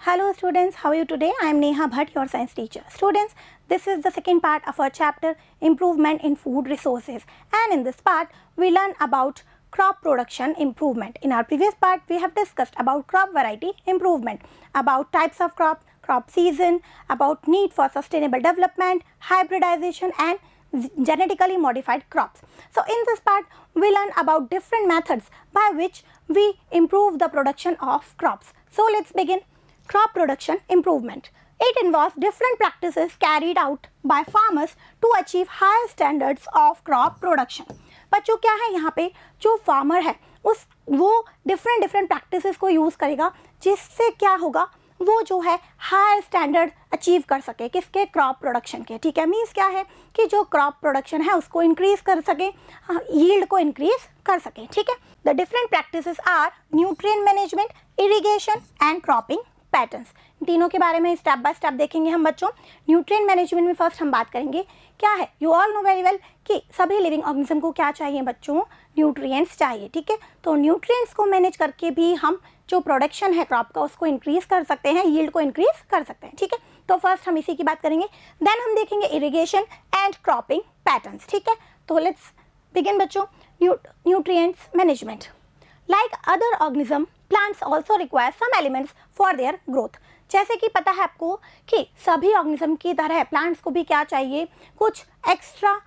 Hello students, how are you today? I am Neha Bhatt, your science teacher. Students, this is the second part of our chapter Improvement in Food Resources, and in this part we learn about crop production improvement. In our previous part we have discussed about crop variety improvement, about types of crop season, about need for sustainable development, hybridization and genetically modified crops. So in this part we learn about different methods by which we improve the production of crops. So let's begin. Crop production improvement. It involves different practices carried out by farmers to achieve higher standards of crop production. बच्चों क्या है यहाँ पे जो farmer है वो different practices को use करेगा जिससे क्या होगा वो जो है हायर स्टैंडर्ड अचीव कर सके किसके क्रॉप प्रोडक्शन के. ठीक है, मीन्स क्या है कि जो क्रॉप प्रोडक्शन है उसको इंक्रीज कर सके, यील्ड को इंक्रीज कर सके. ठीक है, the different practices are nutrient management, irrigation and cropping patterns. तीनों के बारे में स्टेप बाय स्टेप देखेंगे हम बच्चों. न्यूट्रिएंट मैनेजमेंट में फर्स्ट हम बात करेंगे क्या है. You all know very well कि सभी लिविंग ऑर्गेनिज्म को क्या चाहिए बच्चों, न्यूट्रिएंट्स चाहिए. ठीक है, तो न्यूट्रिएंट्स को मैनेज करके भी हम जो प्रोडक्शन है क्रॉप का उसको इंक्रीज कर सकते हैं, यील्ड को इंक्रीज कर सकते हैं. ठीक है, तो फर्स्ट हम इसी की बात करेंगे. देन हम देखेंगे इरिगेशन एंड क्रॉपिंग पैटर्न्स. ठीक है, तो लेट्स बिगिन बच्चों. Nutrients management. Like other organism plants also require some elements for their growth. जैसे कि पता है आपको कि सभी ऑर्गेनिज्म की तरह प्लांट्स को भी क्या चाहिए, कुछ एक्स्ट्रा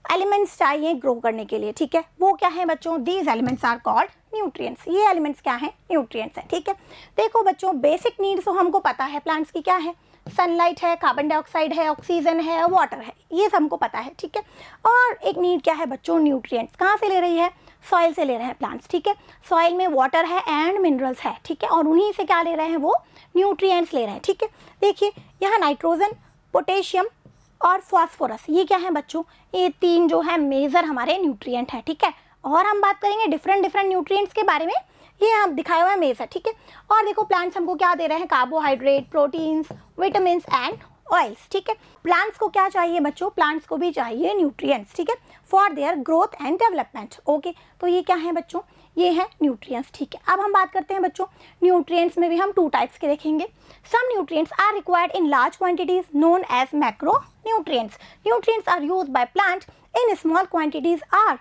एलिमेंट्स चाहिए ग्रो करने के लिए. ठीक है, वो क्या है बच्चों, these elements are called nutrients. ये एलिमेंट्स क्या है, न्यूट्रिएंट्स है. ठीक है, देखो बच्चों बेसिक नीड्स तो हमको पता है प्लांट्स की क्या है, सनलाइट है, कार्बन डाइऑक्साइड है, ऑक्सीजन है, वाटर है, ये हमको पता है. ठीक है, और एक नीड क्या है बच्चों, न्यूट्रिएंट्स. कहाँ से ले रही है, सॉइल से ले रहे हैं प्लांट्स. ठीक है, सॉइल में वाटर है एंड मिनरल्स है. ठीक है, और उन्हीं से क्या ले रहे हैं, वो न्यूट्रिएंट्स ले रहे हैं. ठीक है, देखिए यहाँ नाइट्रोजन, पोटेशियम और फॉस्फोरस, ये क्या है बच्चों, ये तीन जो है मेजर हमारे न्यूट्रिएंट है. ठीक है, और हम बात करेंगे डिफरेंट न्यूट्रिएंट्स के बारे में, ये हम दिखाया हुआ है मेजर. ठीक है, और देखो प्लांट्स हमको क्या दे रहे हैं, carbohydrate, proteins, vitamins and oils. ठीक है, प्लांट्स को क्या चाहिए बच्चों, प्लांट्स को भी चाहिए न्यूट्रिएंट्स. ठीक है, for their growth and development. Okay, तो ये क्या है बच्चों, ये है न्यूट्रिएंट्स. ठीक है, अब हम बात करते हैं बच्चों न्यूट्रिएंट्स में भी हम टू टाइप्स के देखेंगे. Some nutrients are required in large quantities known as macro nutrients. Nutrients are used by plant in small quantities are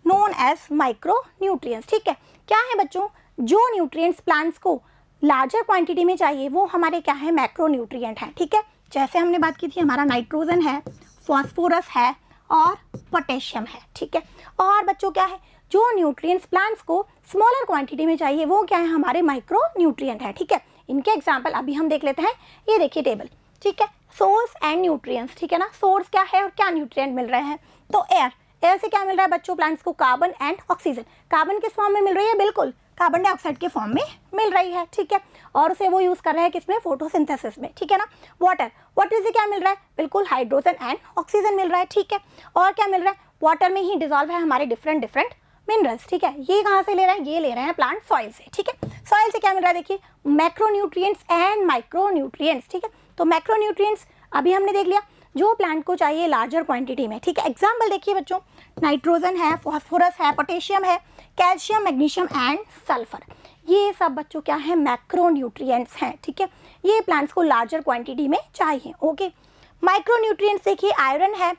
known as micro nutrients. ठीक है, क्या है बच्चों, जो न्यूट्रिएंट्स प्लांट्स को लार्जर क्वांटिटी में चाहिए वो हमारे क्या है, मैक्रो न्यूट्रिएंट है. ठीक है, जैसे हमने बात की थी हमारा नाइट्रोजन है, फॉस्फोरस है और पोटेशियम है. ठीक है, और बच्चों क्या है, जो न्यूट्रिएंट्स प्लांट्स को स्मॉलर क्वांटिटी में चाहिए वो क्या है, हमारे माइक्रो न्यूट्रिएंट है. ठीक है, इनके एग्जाम्पल अभी हम देख लेते हैं. ये देखिए टेबल. ठीक है, सोर्स एंड न्यूट्रिएंट्स. ठीक है ना, सोर्स क्या है और क्या न्यूट्रिएंट मिल रहे हैं, तो एयर. एयर से क्या मिल रहा है बच्चों, प्लांट्स को कार्बन एंड ऑक्सीजन. कार्बन किस फॉर्म में मिल रही है, बिल्कुल कार्बन डाइऑक्साइड के फॉर्म में मिल रही है. ठीक है, और उसे वो यूज कर रहे हैं किसमें, फोटोसिंथेसिस में. ठीक है ना, वाटर से क्या मिल रहा है, बिल्कुल हाइड्रोजन एंड ऑक्सीजन मिल रहा है. ठीक है, और क्या मिल रहा है, वाटर में ही डिजॉल्व है हमारे डिफरेंट मिनरल्स. ठीक है, ये कहाँ से ले रहे हैं, ये ले रहे हैं प्लांट सॉइल से. ठीक है, सॉइल से क्या मिल रहा है, देखिए मैक्रोन्यूट्रिएंट्स एंड माइक्रोन्यूट्रिएंट्स. ठीक है, तो मैक्रोन्यूट्रिएंट्स अभी हमने देख लिया जो प्लांट को चाहिए लार्जर क्वांटिटी में. ठीक है, एग्जाम्पल देखिए बच्चों, नाइट्रोजन है, फॉस्फोरस है, पोटेशियम है, कैल्शियम, मैग्नीशियम एंड सल्फर. ये सब बच्चों क्या है, मैक्रोन्यूट्रिएंट्स हैं. ठीक है, ये प्लांट्स को लार्जर क्वांटिटी में चाहिए. ओके, माइक्रोन्यूट्रिएंट्स देखिए आयरन है,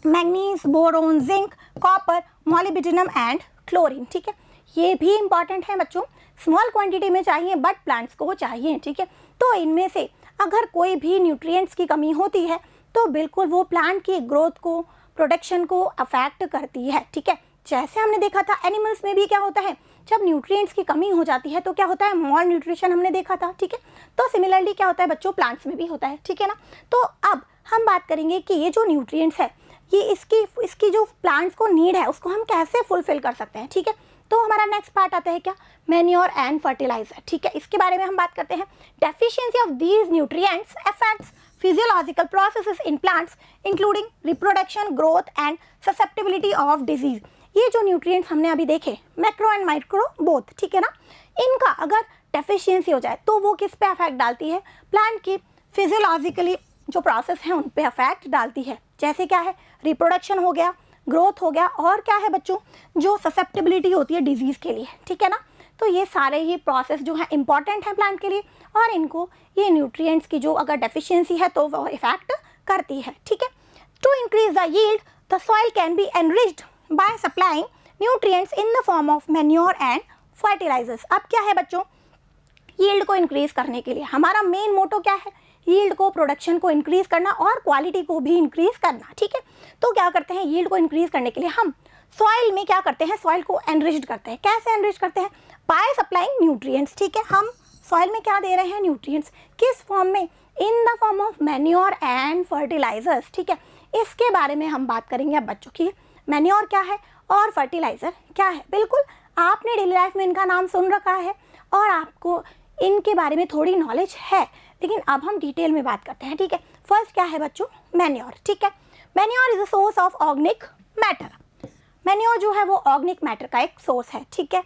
manganese, boron, zinc, copper, molybdenum and chlorine. ठीक है, ये भी इंपॉर्टेंट है बच्चों, स्मॉल क्वांटिटी में चाहिए बट प्लांट्स को चाहिए. ठीक है, तो इनमें से अगर कोई भी न्यूट्रिएंट्स की कमी होती है तो बिल्कुल वो प्लांट की ग्रोथ को, प्रोडक्शन को अफेक्ट करती है. ठीक है, जैसे हमने देखा था एनिमल्स में भी क्या होता है, जब न्यूट्रिएंट्स की कमी हो जाती है तो क्या होता है, मॉल न्यूट्रिशन हमने देखा था. ठीक है, तो सिमिलरली क्या होता है बच्चों, प्लांट्स में भी होता है. ठीक है ना, तो अब हम बात करेंगे कि ये जो न्यूट्रिएंट्स है ये इसकी जो प्लांट्स को नीड है उसको हम कैसे फुलफिल कर सकते हैं. ठीक है, तो हमारा नेक्स्ट पार्ट आता है क्या, मैन्योर एंड फर्टिलाइजर. ठीक है, इसके बारे में हम बात करते हैं. Deficiency of these nutrients affects physiological processes in plants including reproduction, growth and susceptibility of disease. ये जो न्यूट्रिएंट्स हमने अभी देखे मैक्रो एंड माइक्रो बोथ. ठीक है ना, इनका अगर डेफिशिएंसी हो जाए तो वो किस पे अफेक्ट डालती है, प्लांट की फिजियोलॉजिकली जो प्रोसेस है उन पे अफेक्ट डालती है. जैसे क्या है, रिप्रोडक्शन हो गया, ग्रोथ हो गया, और क्या है बच्चों, जो ससेप्टिबिलिटी होती है डिजीज़ के लिए. ठीक है ना, तो ये सारे ही प्रोसेस जो है इंपॉर्टेंट है प्लांट के लिए, और इनको ये न्यूट्रिएंट्स की जो अगर डेफिशिएंसी है तो वो इफेक्ट करती है, ठीक है। To increase the yield the soil can be enriched by supplying nutrients in the form of manure and fertilisers. अब क्या है बच्चों, यील्ड को इंक्रीज करने के लिए हमारा मेन मोटो क्या है, यील्ड को, प्रोडक्शन को इंक्रीज करना और क्वालिटी को भी इंक्रीज करना, ठीक है। तो क्या करते हैं, यील्ड को इंक्रीज करने के लिए हम सॉइल में क्या करते हैं, सॉइल को एनरिच्ड करते हैं। कैसे एनरिच करते हैं, बाय सप्लाइंग न्यूट्रिएंट्स, ठीक है। हम सॉइल में क्या दे रहे हैं, न्यूट्रिएंट्स, किस फॉर्म में, in the form of manure and fertilisers, ठीक है। इसके बारे में हम बात करेंगे अब बच्चों की, मैन्योर क्या है और फर्टिलाइजर क्या है। बिल्कुल आपने डेली लाइफ में इनका नाम सुन रखा है और आपको इनके बारे में थोड़ी नॉलेज है, लेकिन अब हम डिटेल में बात करते हैं, ठीक है। फर्स्ट क्या है बच्चों, मैन्योर, ठीक है। Manure is a source of organic matter. Manure जो है वो ऑर्गेनिक मैटर का एक सोर्स है, ठीक है।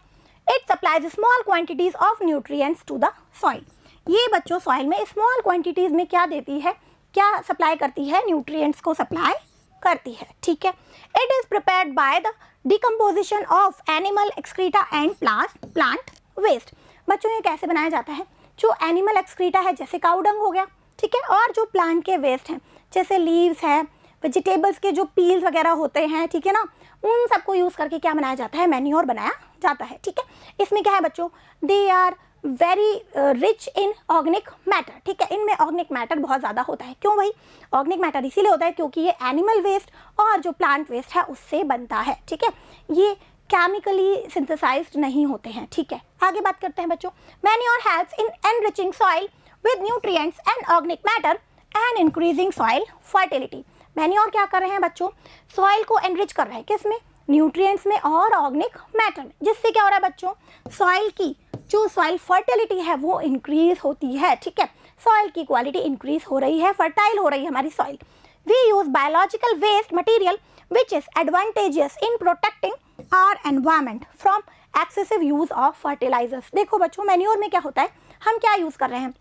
It supplies small quantities of nutrients to the soil. ये बच्चों सॉइल में स्मॉल क्वांटिटीज में क्या देती है, क्या सप्लाई करती है, न्यूट्रिएंट्स को सप्लाई करती है, ठीक है। It is prepared by the decomposition of animal excreta and plant waste. बच्चों ये कैसे बनाया जाता है, जो एनिमल एक्सक्रीटा है जैसे काउडंग हो गया, ठीक है, और जो प्लांट के वेस्ट हैं जैसे लीव्स है, वेजिटेबल्स के जो पील्स वगैरह होते हैं, ठीक है ना, उन सबको यूज़ करके क्या बनाया जाता है, मैन्योर बनाया जाता है, ठीक है। इसमें क्या है बच्चों, they are very rich in organic matter, ठीक है। इनमें ऑर्गेनिक मैटर बहुत ज़्यादा होता है। क्यों भाई, ऑर्गेनिक मैटर इसीलिए होता है क्योंकि ये एनिमल वेस्ट और जो प्लांट वेस्ट है उससे बनता है, ठीक है। ये केमिकली सिंथेसाइज्ड नहीं होते हैं, ठीक है। आगे बात करते हैं बच्चों, manure helps in enriching soil with nutrients and organic matter and increasing soil fertility. Manure क्या कर रहे हैं बच्चों, सॉइल को एनरिच कर रहे हैं, किस में, न्यूट्रिएंट्स में और ऑर्गेनिक मैटर में, जिससे क्या हो रहा है बच्चों, सॉइल की जो सॉइल फर्टिलिटी है वो इंक्रीज होती है, ठीक है। सॉइल की क्वालिटी इंक्रीज हो रही है, फर्टाइल हो रही है हमारी soil. We use biological waste material which is advantageous in protecting our environment from excessive use of fertilisers. देखो बच्चों, मैन्योर में क्या होता है, हम क्या यूज कर रहे हैं,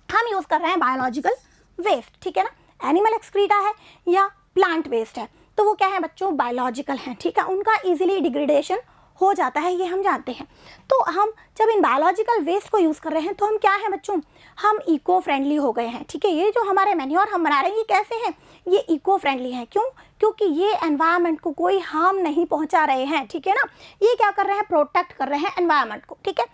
हम यूज कर रहे हैं बायोलॉजिकल वेस्ट, ठीक है ना। एनिमल एक्सक्रीटा है या प्लांट वेस्ट है, तो वो क्या है बच्चों, बायोलॉजिकल हैं, ठीक है। उनका इजीली डिग्रेडेशन हो जाता है, ये हम जानते हैं। तो हम जब इन बायोलॉजिकल वेस्ट को यूज़ कर रहे हैं तो हम क्या हैं बच्चों, हम इको फ्रेंडली हो गए हैं, ठीक है। ये जो हमारे मैन्योर हम बना रहे हैं ये कैसे हैं, ये इको फ्रेंडली हैं। क्यों, क्योंकि ये एनवायरनमेंट को कोई हार्म नहीं पहुंचा रहे हैं, ठीक है ना। ये क्या कर रहे हैं, प्रोटेक्ट कर रहे हैं एनवायरनमेंट को, ठीक है।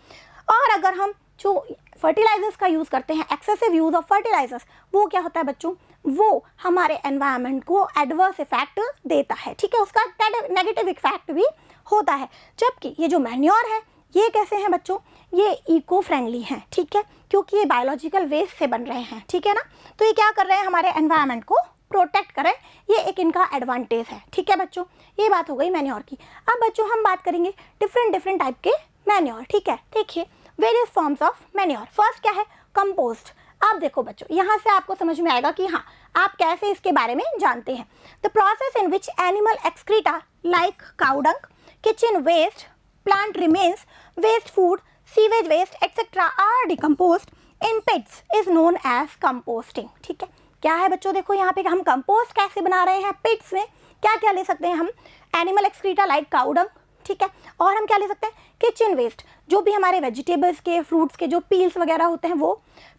और अगर हम जो फर्टिलाइजर्स का यूज़ करते हैं, एक्सेसिव यूज़ ऑफ फर्टिलाइजर्स, वो क्या होता है बच्चों, वो हमारे एनवायरनमेंट को एडवर्स इफेक्ट देता है, ठीक है। उसका नेगेटिव इफेक्ट भी होता है। जबकि ये जो मैन्योर है ये कैसे हैं बच्चों, ये इको फ्रेंडली हैं, ठीक है, क्योंकि ये बायोलॉजिकल वेस्ट से बन रहे हैं, ठीक है ना। तो ये क्या कर रहे हैं, हमारे एनवायरनमेंट को प्रोटेक्ट करें, ये एक इनका एडवांटेज है, ठीक है बच्चों। ये बात हो गई मैन्योर की। अब बच्चों हम बात करेंगे डिफरेंट टाइप के मैन्योर, ठीक है। देखिए various forms of manure. First क्या है, कंपोस्ट। अब देखो बच्चों, यहाँ से आपको समझ में आएगा कि हाँ आप कैसे इसके बारे में जानते हैं। The process in which animal excreta like cow dung, kitchen waste, plant remains, waste food, sewage waste et cetera are decomposed in pits is known as composting, ठीक है। क्या है बच्चों, देखो यहाँ पे हम कंपोस्ट कैसे बना रहे हैं, पिट्स में क्या क्या ले सकते हैं हम, एनिमल एक्सक्रीटा लाइक काउडंग, ठीक है, और हम क्या ले सकते हैं, किचन वेस्ट, जो भी हमारे वेजिटेबल्स के, फ्रूट्स के जो पील्स वगैरह होते हैं वो,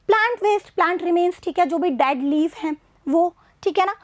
प्लांट वेस्ट, प्लांट रिमेन्स, ठीक है, जो भी डेड लीफ हैं वो, ठीक है ना,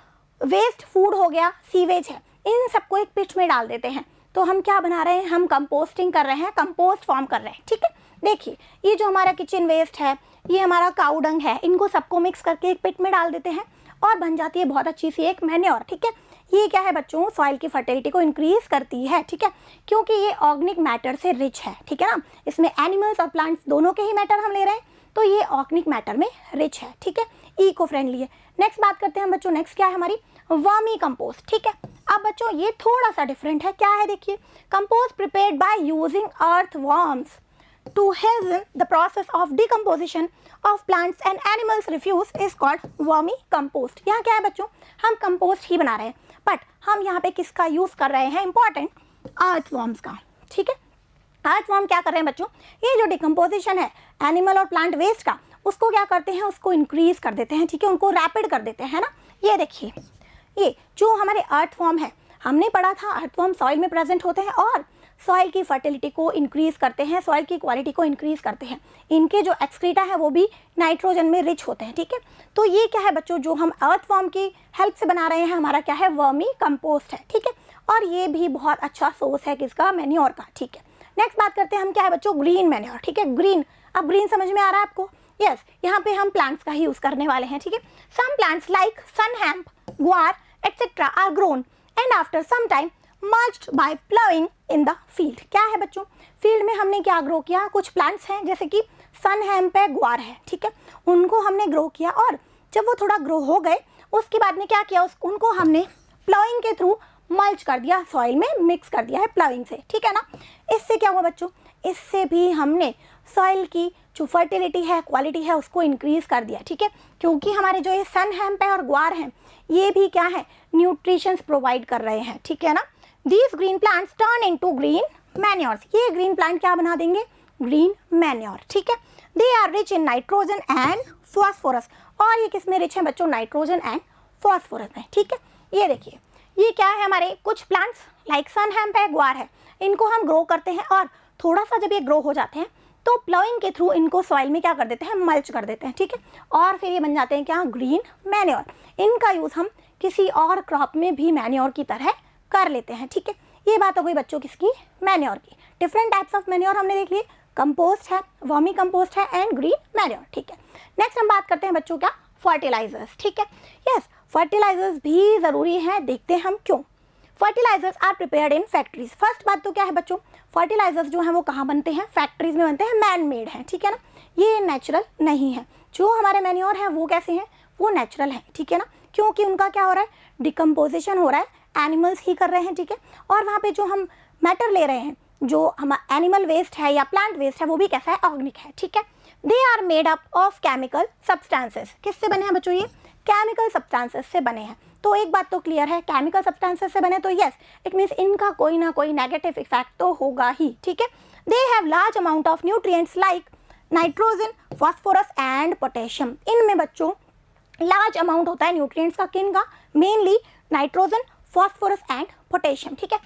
वेस्ट फूड हो गया, सीवेज है, इन सबको एक पिट में डाल देते हैं। तो हम क्या बना रहे हैं, हम कंपोस्टिंग कर रहे हैं, कंपोस्ट फॉर्म कर रहे हैं, ठीक है। देखिए ये जो हमारा किचन वेस्ट है, ये हमारा काउडंग है, इनको सबको मिक्स करके एक पिट में डाल देते हैं और बन जाती है बहुत अच्छी सी एक मैन्योर, ठीक है। ये क्या है बच्चों, सॉइल की फर्टिलिटी को इंक्रीज करती है, ठीक है, क्योंकि ये ऑर्गेनिक मैटर से रिच है, ठीक है ना। इसमें एनिमल्स और प्लांट्स दोनों के ही मैटर हम ले रहे हैं, तो ये ऑर्गेनिक मैटर में रिच है, ठीक है, इको फ्रेंडली है। नेक्स्ट बात करते हैं बच्चों, नेक्स्ट क्या है हमारी, वर्मी कंपोस्ट, ठीक है। अब बच्चों ये थोड़ा सा डिफरेंट है, क्या है देखिए, compost prepared by using earth worms to hasten the process of decomposition of plants and animals refuse is called vermi compost. यहाँ क्या है बच्चों, हम कंपोस्ट ही बना रहे हैं, बट हम यहाँ पे किसका यूज़ कर रहे हैं, इंपॉर्टेंट, अर्थवर्म्स का, ठीक है। अर्थवर्म क्या कर रहे हैं बच्चों, ये जो डिकम्पोजिशन है एनिमल और प्लांट वेस्ट का, उसको क्या करते हैं, उसको इंक्रीज कर देते हैं, ठीक है, उनको रैपिड कर देते हैं ना। ये देखिए, ये जो हमारे अर्थवर्म है, हमने पढ़ा था अर्थवर्म सॉइल में प्रेजेंट होते हैं और सॉइल की फर्टिलिटी को इंक्रीज करते हैं, सॉइल की क्वालिटी को इंक्रीज करते हैं। इनके जो एक्सक्रीटा है वो भी नाइट्रोजन में रिच होते हैं, ठीक है। तो ये क्या है बच्चों, जो हम अर्थवॉर्म की हेल्प से बना रहे हैं, हमारा क्या है, वर्मी कंपोस्ट है, ठीक है। और ये भी बहुत अच्छा सोर्स है किसका, मैन्योर का, ठीक है। नेक्स्ट बात करते हैं हम क्या है बच्चों, ग्रीन मैन्योर, ठीक है। ग्रीन, अब ग्रीन समझ में आ रहा है आपको? यस, यहाँ पे हम प्लांट्स का ही यूज करने वाले हैं, ठीक है। Some plants like sun hemp, guar et cetera are grown and after some time mulched by ploughing in the field. क्या है बच्चों, फील्ड में हमने क्या ग्रो किया, कुछ प्लांट्स हैं जैसे कि सन हेम्प है, गुआर है, ठीक है, उनको हमने ग्रो किया और जब वो थोड़ा ग्रो हो गए उसके बाद में क्या किया, उनको हमने प्लाउइंग के थ्रू मल्च कर दिया, सॉइल में मिक्स कर दिया है प्लाउइंग से, ठीक है ना। इससे क्या हुआ बच्चों, इससे भी हमने सॉइल की जो फर्टिलिटी है, क्वालिटी है, उसको इंक्रीज कर दिया, ठीक है। क्योंकि हमारे जो ये सन हेम्प है और ग्वार हैं, ये भी क्या है, न्यूट्रिशंस प्रोवाइड कर रहे हैं, ठीक है ना। These green plants turn into green manures, ये ग्रीन प्लांट क्या बना देंगे, ग्रीन मैन्योर, ठीक है। They are rich in nitrogen and phosphorus, और ये किस में रिच है बच्चों, नाइट्रोजन एंड फॉस्फोरस में, ठीक है। ये देखिए, ये क्या है, हमारे कुछ प्लांट्स लाइक सन हेम्प है, ग्वार है, इनको हम ग्रो करते हैं और थोड़ा सा जब ये ग्रो हो जाते हैं तो प्लाउइंग के थ्रू इनको सॉइल में क्या कर देते हैं, मल्च कर देते हैं, ठीक है। और फिर ये बन जाते हैं क्या, ग्रीन मैन्योर। इनका यूज़ हम किसी और क्रॉप में भी मैन्योर की तरह कर लेते हैं, ठीक है। ये बात हो गई बच्चों किसकी, मैन्योर की। डिफरेंट टाइप्स ऑफ मैन्योर हमने देख लिए, कंपोस्ट है, वर्मी कंपोस्ट है एंड ग्रीन मैन्योर, ठीक है। नेक्स्ट हम बात करते हैं बच्चों क्या, फर्टिलाइजर्स, ठीक है। यस, फर्टिलाइजर्स भी ज़रूरी है, देखते हैं हम क्यों। Fertilisers are prepared in factories. First बात तो क्या है बच्चों, फर्टिलाइजर्स जो हैं वो कहाँ बनते हैं, फैक्ट्रीज में बनते हैं, मैन मेड हैं, ठीक है ना, ये नेचुरल नहीं है। जो हमारे मैन्योर हैं वो कैसे हैं, वो नेचुरल हैं, ठीक है ना, क्योंकि उनका क्या हो रहा है, डिकम्पोजिशन हो रहा है, एनिमल्स ही कर रहे हैं, ठीक है। और वहाँ पे जो हम मैटर ले रहे हैं, जो हम एनिमल वेस्ट है या प्लांट वेस्ट है, वो भी कैसा है, ऑर्गेनिक है, ठीक है। They are made up of chemical substances. किससे बने हैं बच्चों, ये केमिकल सब्सटेंसेस से बने हैं। तो एक बात तो क्लियर है, केमिकल सब्सटेंसेस से बने तो यस, इट मीन्स इनका कोई ना कोई नेगेटिव इफेक्ट तो होगा ही, ठीक है। They have large amount of nutrients like nitrogen, phosphorus and potassium. इनमें बच्चों लार्ज अमाउंट होता है न्यूट्रिएंट्स का, किन का, mainly nitrogen, phosphorus and potassium, ठीक है।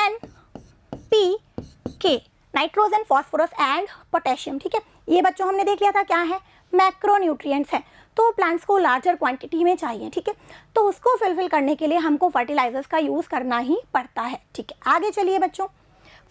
NPK, nitrogen, phosphorus and potassium, ठीक है। ये बच्चों हमने देख लिया था क्या है, मैक्रो न्यूट्रिएंट्स है, तो प्लांट्स को लार्जर क्वांटिटी में चाहिए, ठीक है। तो उसको फुलफिल करने के लिए हमको फर्टिलाइजर्स का यूज़ करना ही पड़ता है, ठीक है। आगे चलिए बच्चों,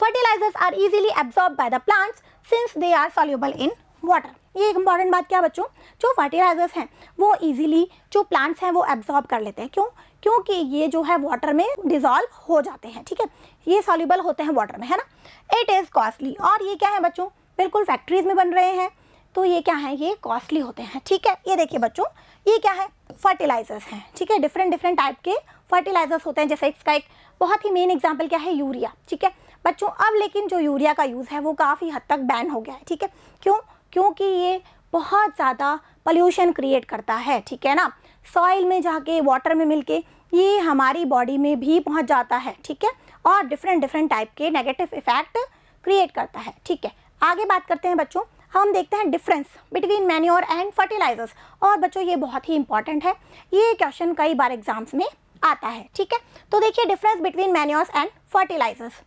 fertilisers are easily absorb by the plants since they are soluble in water. ये एक इंपॉर्टेंट बात क्या बच्चों, जो फर्टिलाइजर्स हैं वो इजीली जो प्लांट्स हैं वो एब्जॉर्ब कर लेते हैं, क्यों, क्योंकि ये जो है वाटर में डिजॉल्व हो जाते हैं, ठीक है, ये सॉल्युबल होते हैं वाटर में, है ना। इट इज़ कॉस्टली, और ये क्या है बच्चों, बिल्कुल फैक्ट्रीज में बन रहे हैं, तो ये क्या है, ये कॉस्टली होते हैं, ठीक है। ये देखिए बच्चों, ये क्या है, फर्टिलाइजर्स हैं, ठीक है। डिफरेंट डिफरेंट टाइप के फर्टिलाइजर्स होते हैं, जैसे इसका एक बहुत ही मेन एग्जांपल क्या है, यूरिया, ठीक है बच्चों। अब लेकिन जो यूरिया का यूज़ है वो काफ़ी हद तक बैन हो गया है, ठीक है। क्यों, क्योंकि ये बहुत ज़्यादा पोल्यूशन क्रिएट करता है, ठीक है ना, सॉइल में जाके, वाटर में मिलके ये हमारी बॉडी में भी पहुँच जाता है, ठीक है, और डिफरेंट डिफरेंट टाइप के नेगेटिव इफेक्ट क्रिएट करता है, ठीक है। आगे बात करते हैं बच्चों, हम देखते हैं difference between manure and fertilisers. और बच्चों ये बहुत ही इंपॉर्टेंट है, ये क्वेश्चन कई बार एग्जाम्स में आता है, ठीक है। तो देखिए difference between manures and fertilisers.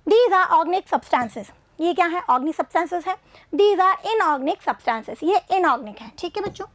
These are organic substances, ये क्या है, ऑर्गेनिक सब्सटेंसेस है। दीज आर इनऑर्गेनिक सब्सटेंसेस, ये इनऑर्गेनिक है, ठीक है बच्चों।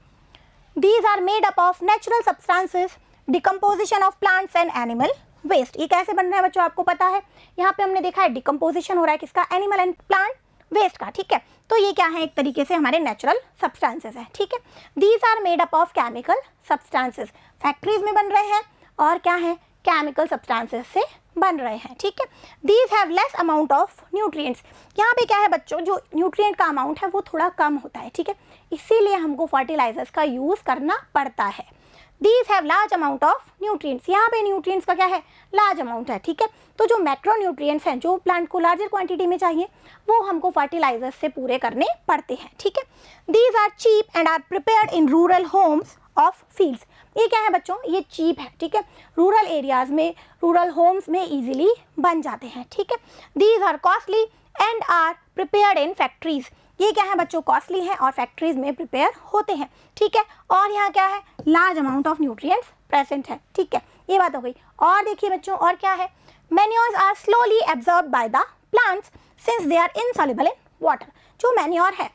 These are made up of natural substances, decomposition of plants and animal waste. ये कैसे बन रहा है बच्चों, आपको पता है, यहाँ पे हमने देखा है डिकम्पोजिशन हो रहा है किसका, एनिमल एंड प्लांट वेस्ट का, ठीक है। तो ये क्या है, एक तरीके से हमारे नेचुरल सब्सटेंसेस है, ठीक है। These are made up of chemical substances, factories में बन रहे हैं और क्या है, केमिकल सब्सटेंसेस से बन रहे हैं, ठीक है। These have less amount of nutrients, यहाँ पे क्या है बच्चों, जो न्यूट्रिएंट का अमाउंट है वो थोड़ा कम होता है, ठीक है, इसीलिए हमको फर्टिलाइजर्स का यूज़ करना पड़ता है। These have large amount of nutrients, यहाँ पे न्यूट्रिएंट्स का क्या है, लार्ज अमाउंट है, ठीक है। तो जो मैक्रो न्यूट्रिएंट्स हैं, जो प्लांट को लार्जर क्वांटिटी में चाहिए, वो हमको फर्टिलाइजर्स से पूरे करने पड़ते हैं, ठीक है। These are cheap and are prepared in rural homes of fields. ये क्या है बच्चों, ये चीप है, ठीक है, रूरल एरियाज में, रूरल होम्स में इजीली बन जाते हैं, ठीक है। These are costly and are prepared in factories. ये क्या है बच्चों, कॉस्टली हैं और फैक्ट्रीज में प्रिपेयर होते हैं, ठीक है। और यहाँ क्या है, large amount of nutrients present है, ठीक है, ये बात हो गई। और देखिए बच्चों, और क्या है, manures are slowly absorb by the plants since they are insoluble in water. जो मैन्योर है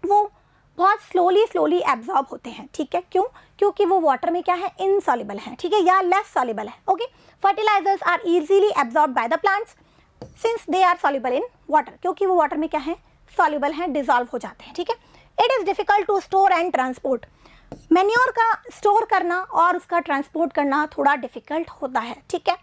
वो बहुत स्लोली एब्जॉर्ब होते हैं, ठीक है, क्यों? क्योंकि वो वाटर में क्या है, इनसॉल्युबल है, ठीक है, या लेस सॉल्युबल है, okay. Fertilisers are easily absorb by the plants since they are soluble in water, क्योंकि वो वाटर में क्या है, सॉल्युबल हैं, डिजॉल्व हो जाते हैं, ठीक है. It is difficult to store and transport. Manure का स्टोर करना और उसका ट्रांसपोर्ट करना थोड़ा डिफिकल्ट होता है, ठीक है.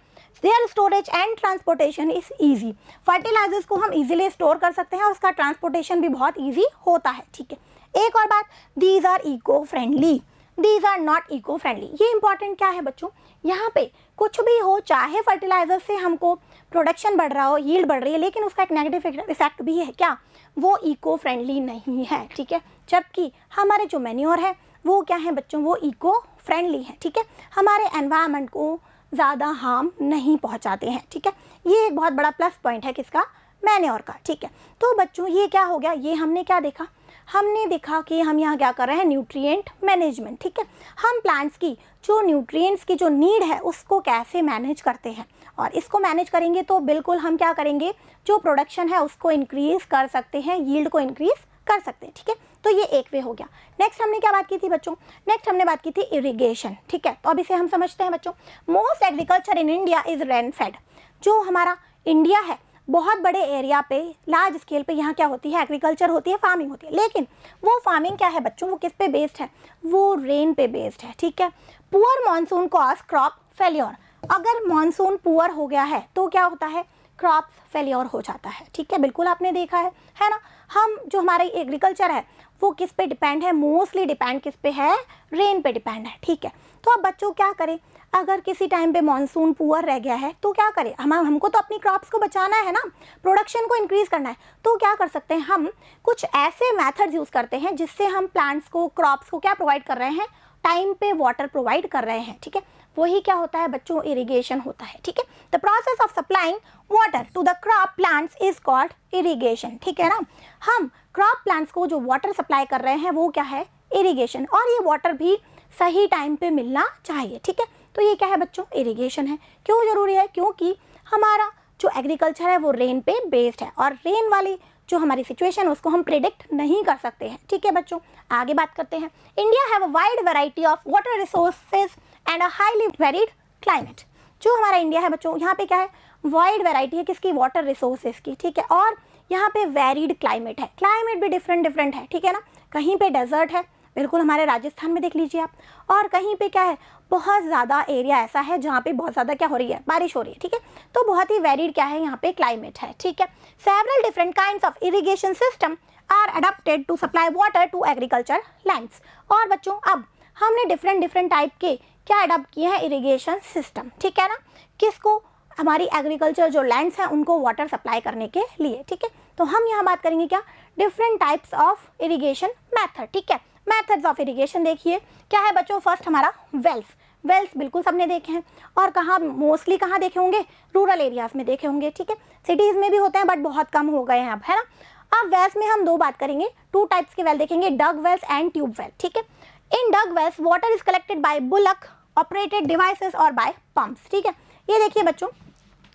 Their storage and transportation is easy. Fertilisers को हम इजीली स्टोर कर सकते हैं और उसका ट्रांसपोर्टेशन भी बहुत ईजी होता है, ठीक है. एक और बात, these are eco friendly, these are not eco friendly. ये इंपॉर्टेंट क्या है बच्चों, यहाँ पे कुछ भी हो, चाहे फर्टिलाइजर से हमको प्रोडक्शन बढ़ रहा हो, यील्ड बढ़ रही है, लेकिन उसका एक नेगेटिव इफेक्ट भी है, क्या? वो इको फ्रेंडली नहीं है, ठीक है. जबकि हमारे जो मैन्योर है वो क्या है बच्चों, वो इको फ्रेंडली है, ठीक है, हमारे एनवायरनमेंट को ज़्यादा हार्म नहीं पहुँचाते हैं, ठीक है. ये एक बहुत बड़ा प्लस पॉइंट है किसका, मैन्योर का, ठीक है. तो बच्चों ये क्या हो गया, ये हमने क्या देखा, हमने देखा कि हम यहाँ क्या कर रहे हैं, न्यूट्रिएंट मैनेजमेंट, ठीक है. हम प्लांट्स की जो न्यूट्रिएंट्स की जो नीड है उसको कैसे मैनेज करते हैं, और इसको मैनेज करेंगे तो बिल्कुल हम क्या करेंगे, जो प्रोडक्शन है उसको इंक्रीज़ कर सकते हैं, यील्ड को इंक्रीज़ कर सकते हैं, ठीक है. तो ये एक वे हो गया. नेक्स्ट हमने क्या बात की थी बच्चों, नेक्स्ट हमने बात की थी इरिगेशन, ठीक है. तो अब इसे हम समझते हैं बच्चों. Most agriculture in India is rain fade. जो हमारा इंडिया है बहुत बड़े एरिया पे, लार्ज स्केल पे यहाँ क्या होती है, एग्रीकल्चर होती है, फार्मिंग होती है, लेकिन वो फार्मिंग क्या है बच्चों, वो किस पे बेस्ड है, वो रेन पे बेस्ड है, ठीक है. Poor monsoon cause crop failure. अगर मानसून पुअर हो गया है तो क्या होता है, क्रॉप फेल्योर हो जाता है, ठीक है. बिल्कुल आपने देखा है ना. हम जो हमारा एग्रीकल्चर है वो किस पे डिपेंड है, मोस्टली डिपेंड किस पे है, रेन पे डिपेंड है, ठीक है. तो अब बच्चों क्या करें, अगर किसी टाइम पे मानसून पुअर रह गया है तो क्या करें, हमको तो अपनी क्रॉप्स को बचाना है ना, प्रोडक्शन को इंक्रीज़ करना है. तो क्या कर सकते हैं, हम कुछ ऐसे मेथड्स यूज़ करते हैं जिससे हम प्लांट्स को, क्रॉप्स को क्या प्रोवाइड कर रहे हैं, टाइम पे वाटर प्रोवाइड कर रहे हैं, ठीक है. वही क्या होता है बच्चों, इरिगेशन होता है, ठीक है. The process of supplying water to the crop plants is called irrigation, ठीक है ना. हम क्रॉप प्लांट्स को जो वाटर सप्लाई कर रहे हैं वो क्या है, इरिगेशन. और ये वाटर भी सही टाइम पे मिलना चाहिए, ठीक है. तो ये क्या है बच्चों, इरिगेशन है. क्यों ज़रूरी है, क्योंकि हमारा जो एग्रीकल्चर है वो रेन पे बेस्ड है, और रेन वाली जो हमारी सिचुएशन है उसको हम प्रिडिक्ट नहीं कर सकते हैं, ठीक है बच्चों. आगे बात करते हैं. India have a wide variety of water resources and a highly varied climate. जो हमारा इंडिया है बच्चों, यहाँ पे क्या है, वाइड वैरायटी है किसकी, वाटर रिसोर्सेज की, ठीक है. और यहाँ पे वेरिड क्लाइमेट है, क्लाइमेट भी डिफरेंट है, ठीक है ना. कहीं पे डेजर्ट है, बिल्कुल हमारे राजस्थान में देख लीजिए आप, और कहीं पे क्या है, बहुत ज़्यादा एरिया ऐसा है जहाँ पे बहुत ज़्यादा क्या हो रही है, बारिश हो रही है, ठीक है. तो बहुत ही वेरिड क्या है यहाँ पे क्लाइमेट है, ठीक है. Several different kinds of irrigation system are adopted to supply water to agriculture lands. और बच्चों अब हमने डिफरेंट टाइप के क्या अडॉप्ट किए हैं, इरिगेशन सिस्टम, ठीक है ना, किसको, हमारी एग्रीकल्चर जो लैंड्स हैं उनको वाटर सप्लाई करने के लिए, ठीक है. तो हम यहाँ बात करेंगे क्या, different types of irrigation method, ठीक है. मेथड्स ऑफ इरिगेशन देखिए क्या है बच्चों. फर्स्ट हमारा वेल्स बिल्कुल सबने देखे हैं, और कहाँ मोस्टली कहाँ देखे होंगे, रूरल एरियाज में देखे होंगे, ठीक है. सिटीज़ में भी होते हैं बट बहुत कम हो गए हैं अब, है ना. अब वेल्स में हम दो बात करेंगे, टू टाइप्स के वेल देखेंगे, dug wells and tube well, ठीक है. In dug wells water is collected by bullock operated devices और बाय पंप्स, ठीक है. ये देखिए बच्चों,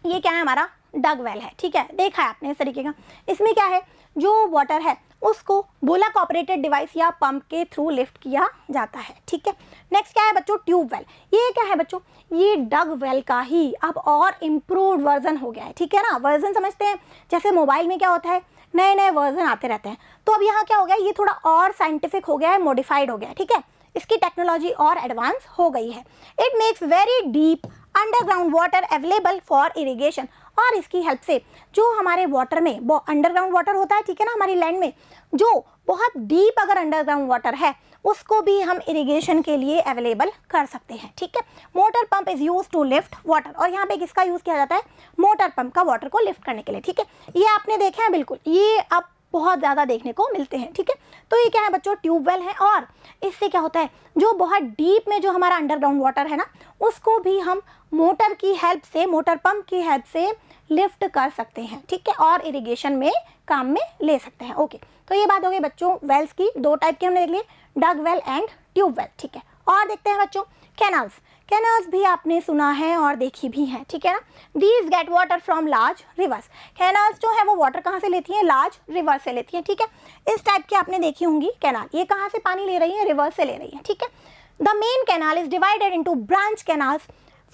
ये क्या है, हमारा डग वेल है, ठीक है, देखा है आपने इस तरीके का. इसमें क्या है, जो वाटर है उसको बुलक ऑपरेटेड डिवाइस या पंप के थ्रू लिफ्ट किया जाता है, ठीक है. नेक्स्ट क्या है बच्चों, ट्यूब वेल. ये क्या है बच्चों, ये डग वेल का ही अब और इम्प्रूव्ड वर्जन हो गया है, ठीक है ना. वर्जन समझते हैं, जैसे मोबाइल में क्या होता है, नए वर्जन आते रहते हैं. तो अब यहाँ क्या हो गया, ये थोड़ा और साइंटिफिक हो गया है, मॉडिफाइड हो गया है, ठीक है. इसकी टेक्नोलॉजी और एडवांस हो गई है. It makes very deep underground water available for irrigation. और इसकी हेल्प से जो हमारे वाटर में अंडरग्राउंड वाटर होता है, ठीक है ना, हमारी लैंड में जो बहुत डीप अगर अंडरग्राउंड वाटर है उसको भी हम इरिगेशन के लिए अवेलेबल कर सकते हैं, ठीक है. Motor pump is use to lift water. और यहाँ पे किसका यूज़ किया जाता है, मोटर पंप का वाटर को लिफ्ट करने के लिए, ठीक है. ये आपने देखे हैं, बिल्कुल ये अब बहुत ज़्यादा देखने को मिलते हैं, ठीक है. तो ये क्या है बच्चों, ट्यूबवेल है. और इससे क्या होता है, जो बहुत डीप में जो हमारा अंडरग्राउंड वाटर है ना उसको भी हम मोटर की हेल्प से, मोटर पंप की हेल्प से लिफ्ट कर सकते हैं, ठीक है, और इरिगेशन में काम में ले सकते हैं. ओके, तो ये बात हो गई बच्चों वेल्स की, दो टाइप के हमने देख लिए, डग वेल एंड ट्यूब वेल, ठीक है. और देखते हैं बच्चों कैनाल्स. कैनाल्स भी आपने सुना है और देखी भी हैं, ठीक है ना। These get water from large reverse. Canals जो है वो वाटर कहाँ से लेती हैं, लार्ज रिवर से लेती हैं, ठीक है। इस टाइप की आपने देखी होंगी कैनाल, ये कहाँ से पानी ले रही है, रिवर से ले रही है, ठीक है। The main canal is divided into branch canals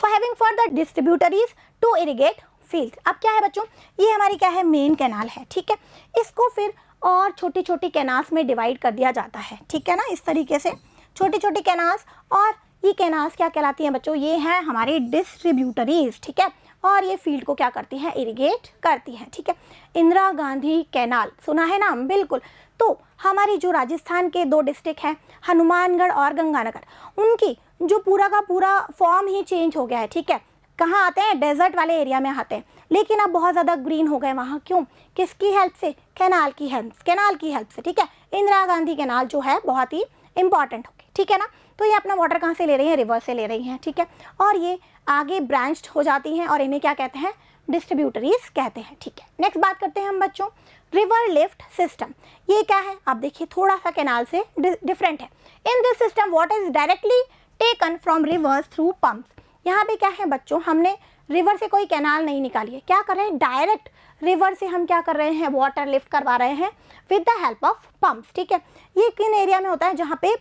for having further distributaries to irrigate field. अब क्या है बच्चों, ये हमारी क्या है, मेन कैनाल है, ठीक है। इसको फिर और छोटी छोटी कैनाल्स में डिवाइड कर दिया जाता है, ठीक है ना, इस तरीके से छोटी छोटी कैनाल्स। और ये कैनाल्स क्या कहलाती हैं बच्चों, ये हैं हमारी डिस्ट्रीब्यूटरीज, ठीक है। और ये फील्ड को क्या करती हैं, इरिगेट करती हैं, ठीक है। इंदिरा गांधी कैनाल सुना है नाम, बिल्कुल। तो हमारी जो राजस्थान के 2 डिस्ट्रिक्ट हैं, हनुमानगढ़ और गंगानगर, उनकी जो पूरा का पूरा फॉर्म ही चेंज हो गया है, ठीक है। कहाँ आते हैं, डेजर्ट वाले एरिया में आते हैं, लेकिन अब बहुत ज़्यादा ग्रीन हो गए वहाँ, क्यों, किसकी हेल्प से, कैनाल की हेल्प से, ठीक है। इंदिरा गांधी कैनाल जो है बहुत ही इंपॉर्टेंट हो गई, ठीक है ना। तो ये अपना वाटर कहाँ से ले रही हैं, रिवर से ले रही हैं, ठीक है। और ये आगे ब्रांच्ड हो जाती हैं और इन्हें क्या कहते हैं, डिस्ट्रीब्यूटरीज कहते हैं, ठीक है। नेक्स्ट बात करते हैं हम बच्चों, रिवर लिफ्ट सिस्टम। ये क्या है, आप देखिए थोड़ा सा कैनाल से डिफरेंट है। In this system water is directly taken from reverse through pumps. यहाँ पे क्या है बच्चों, हमने रिवर से कोई कैनाल नहीं निकाली है, क्या कर रहे हैं, डायरेक्ट रिवर से हम क्या कर रहे हैं, वाटर लिफ्ट करवा रहे हैं with the help of pumps, ठीक है। ये किन एरिया में होता है, जहाँ पे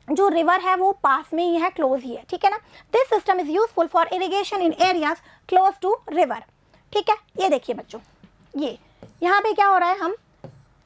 जो रिवर है वो पास में ही है, क्लोज ही है, ठीक है ना। This system is useful for irrigation in areas close to river, ठीक है। ये देखिए बच्चों, ये यहाँ पे क्या हो रहा है, हम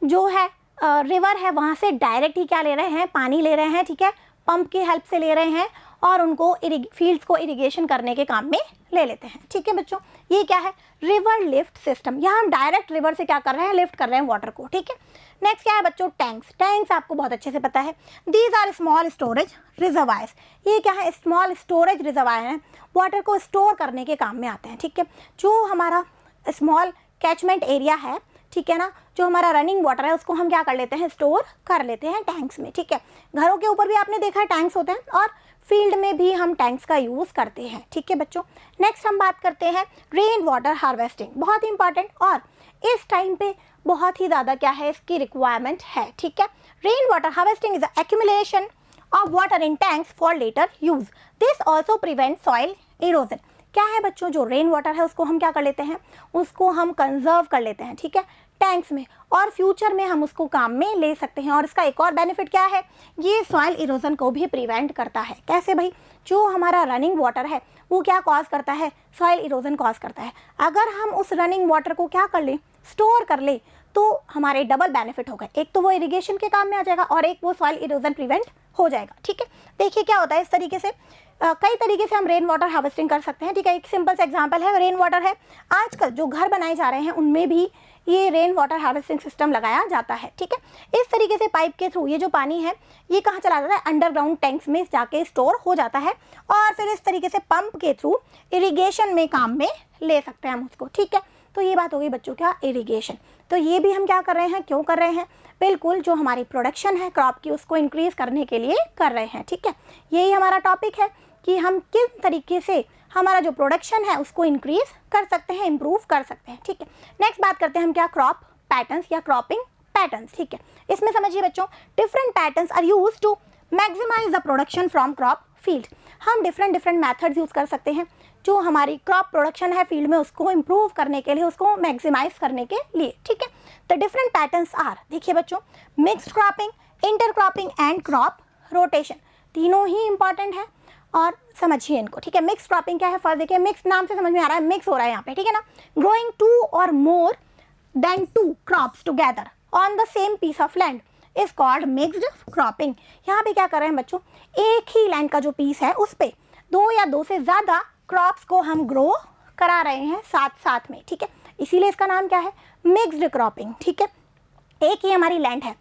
जो है रिवर है वहाँ से डायरेक्ट ही क्या ले रहे हैं, पानी ले रहे हैं, ठीक है, पंप की हेल्प से ले रहे हैं और उनको फील्ड्स को इरिगेशन करने के काम में ले लेते हैं, ठीक है बच्चों। ये क्या है, रिवर लिफ्ट सिस्टम। यहाँ हम डायरेक्ट रिवर से क्या कर रहे हैं, लिफ्ट कर रहे हैं वाटर को, ठीक है। नेक्स्ट क्या है बच्चों, टैंक्स। टैंक्स आपको बहुत अच्छे से पता है, these are small storage reservoirs. ये क्या है, स्मॉल स्टोरेज रिजर्वायर हैं, वाटर को स्टोर करने के काम में आते हैं, ठीक है। जो हमारा स्मॉल कैचमेंट एरिया है, ठीक है ना, जो हमारा रनिंग वाटर है उसको हम क्या कर लेते हैं, स्टोर कर लेते हैं टैंक्स में, ठीक है। घरों के ऊपर भी आपने देखा है टैंक्स होते हैं और फील्ड में भी हम टैंक्स का यूज़ करते हैं, ठीक है बच्चों। नेक्स्ट हम बात करते हैं रेन वाटर हार्वेस्टिंग, बहुत इंपॉर्टेंट और इस टाइम पे बहुत ही ज़्यादा क्या है, इसकी रिक्वायरमेंट है, ठीक है। Rain water harvesting is accumulation of water in tanks for later use. This also prevent soil erosion. क्या है बच्चों, जो रेन वाटर है उसको हम क्या कर लेते हैं, उसको हम कंजर्व कर लेते हैं, ठीक है, टैंक्स में, और फ्यूचर में हम उसको काम में ले सकते हैं। और इसका एक और बेनिफिट क्या है, ये सॉइल इरोजन को भी प्रिवेंट करता है। कैसे भाई, जो हमारा रनिंग वाटर है वो क्या कॉज करता है, सॉइल इरोजन कॉज करता है। अगर हम उस रनिंग वाटर को क्या कर लें, स्टोर कर ले, तो हमारे डबल बेनिफिट होगा, एक तो वो इरिगेशन के काम में आ जाएगा और एक वो सॉइल इरोजन प्रिवेंट हो जाएगा, ठीक है। देखिए क्या होता है, इस तरीके से कई तरीके से हम रेन वाटर हार्वेस्टिंग कर सकते हैं, ठीक है। एक सिंपल सा एग्जांपल है, रेन वाटर है, आजकल जो घर बनाए जा रहे हैं उनमें भी ये रेन वाटर हार्वेस्टिंग सिस्टम लगाया जाता है, ठीक है। इस तरीके से पाइप के थ्रू ये जो पानी है ये कहाँ चला जाता है, अंडरग्राउंड टैंक्स में जाके स्टोर हो जाता है और फिर इस तरीके से पंप के थ्रू इरिगेशन में काम में ले सकते हैं हम उसको, ठीक है। तो ये बात हो गई बच्चों क्या, इरिगेशन। तो ये भी हम क्या कर रहे हैं, क्यों कर रहे हैं, बिल्कुल जो हमारी प्रोडक्शन है क्रॉप की उसको इंक्रीज करने के लिए कर रहे हैं, ठीक है। यही हमारा टॉपिक है कि हम किस तरीके से हमारा जो प्रोडक्शन है उसको इंक्रीज कर सकते हैं, इम्प्रूव कर सकते हैं, ठीक है। नेक्स्ट बात करते हैं हम क्या, क्रॉप पैटर्न्स या क्रॉपिंग पैटर्न्स, ठीक है। इसमें समझिए बच्चों, different patterns are used to maximize the production from crop field. हम डिफरेंट मेथड्स यूज़ कर सकते हैं जो हमारी क्रॉप प्रोडक्शन है फील्ड में उसको इम्प्रूव करने के लिए, उसको मैक्सिमाइज करने के लिए, ठीक है। द डिफरेंट पैटर्न्स आर, देखिए बच्चों, mixed cropping, intercropping and crop rotation. तीनों ही इंपॉर्टेंट है और समझिए इनको, ठीक है। मिक्स क्रॉपिंग क्या है, फर्स्ट देखिए, मिक्स नाम से समझ में आ रहा है, मिक्स हो रहा है यहाँ पे, ठीक है ना। ग्रोइंग 2 और more than 2 crops together on the same piece of land is called mixed cropping. यहाँ पे क्या कर रहे हैं बच्चों, एक ही लैंड का जो पीस है उस पे 2 या 2 से ज़्यादा क्रॉप्स को हम ग्रो करा रहे हैं साथ साथ में, ठीक है। इसीलिए इसका नाम क्या है, मिक्स्ड क्रॉपिंग, ठीक है। एक ही हमारी लैंड है,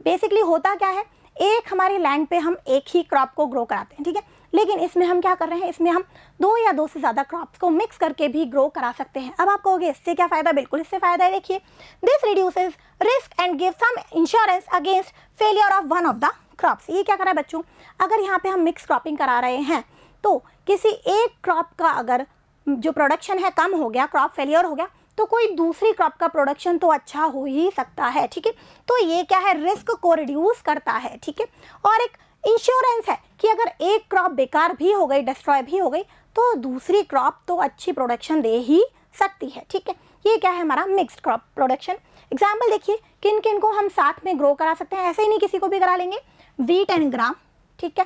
बेसिकली होता क्या है, एक हमारी लैंड पे हम एक ही क्रॉप को ग्रो कराते हैं, ठीक है। लेकिन इसमें हम क्या कर रहे हैं, इसमें हम 2 या 2 से ज़्यादा क्रॉप्स को मिक्स करके भी ग्रो करा सकते हैं। अब आप कहोगे इससे क्या फ़ायदा, बिल्कुल इससे फ़ायदा है। देखिए, this reduces risk and give some insurance against failure of one of the crops. ये क्या करा है बच्चों, अगर यहाँ पे हम मिक्स क्रॉपिंग करा रहे हैं तो किसी एक क्रॉप का अगर जो प्रोडक्शन है कम हो गया, क्रॉप फेलियर हो गया, तो कोई दूसरी क्रॉप का प्रोडक्शन तो अच्छा हो ही सकता है, ठीक है। तो ये क्या है, रिस्क को रिड्यूस करता है, ठीक है। और एक इंश्योरेंस है कि अगर एक क्रॉप बेकार भी हो गई, डिस्ट्रॉय भी हो गई, तो दूसरी क्रॉप तो अच्छी प्रोडक्शन दे ही सकती है, ठीक है। ये क्या है हमारा मिक्स्ड क्रॉप प्रोडक्शन। एग्जाम्पल देखिए, किन किन को हम साथ में ग्रो करा सकते हैं, ऐसे ही नहीं किसी को भी करा लेंगे। व्हीट एंड ग्राम, ठीक है,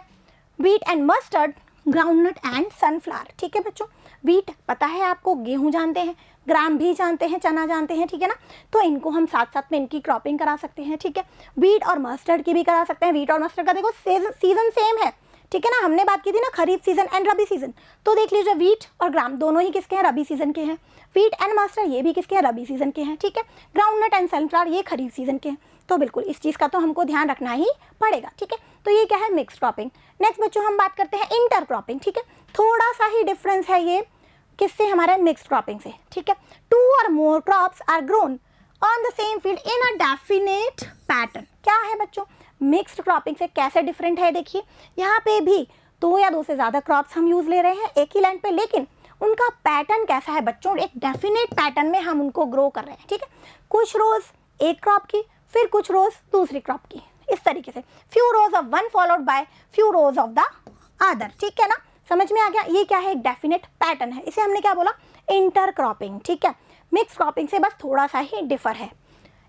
wheat and mustard, groundnut and sunflower, ठीक है बच्चों। व्हीट पता है आपको, गेहूं जानते हैं, ग्राम भी जानते हैं, चना जानते हैं, ठीक है ना, तो इनको हम साथ साथ में इनकी क्रॉपिंग करा सकते हैं, ठीक है। व्हीट और मस्टर्ड की भी करा सकते हैं। व्हीट और मस्टर्ड का देखो सीजन सेम है, ठीक है ना, हमने बात की थी ना खरीफ सीजन एंड रबी सीजन, तो देख लीजिए व्हीट और ग्राम दोनों ही किसके हैं, रबी सीजन के हैं। व्हीट एंड मस्टर्ड ये भी किसके हैं, रबी सीजन के हैं, ठीक है। ग्राउंडनट एंड सनफ्लावर ये खरीफ सीजन के हैं। तो बिल्कुल इस चीज़ का तो हमको ध्यान रखना ही पड़ेगा, ठीक है। तो ये क्या है, मिक्स क्रॉपिंग। नेक्स्ट बच्चों हम बात करते हैं इंटर क्रॉपिंग, ठीक है। थोड़ा सा ही डिफरेंस है ये किससे, हमारे मिक्स क्रॉपिंग से, ठीक है। 2 और more crops are grown on the same field in a definite pattern. क्या है बच्चों, मिक्स्ड क्रॉपिंग से कैसे डिफरेंट है, देखिए यहाँ पे भी 2 या 2 से ज़्यादा क्रॉप्स हम यूज़ ले रहे हैं एक ही लैंड पे, लेकिन उनका पैटर्न कैसा है बच्चों, एक डेफिनेट पैटर्न में हम उनको ग्रो कर रहे हैं, ठीक है। कुछ रोज एक क्रॉप की, फिर कुछ रोज दूसरी क्रॉप की, इस तरीके से few rows of one followed by few rows of the other, ठीक है ना, समझ में आ गया। ये क्या है, एक डेफिनेट पैटर्न है, इसे हमने क्या बोला, इंटर क्रॉपिंग, ठीक है। मिक्स क्रॉपिंग से बस थोड़ा सा ही डिफर है।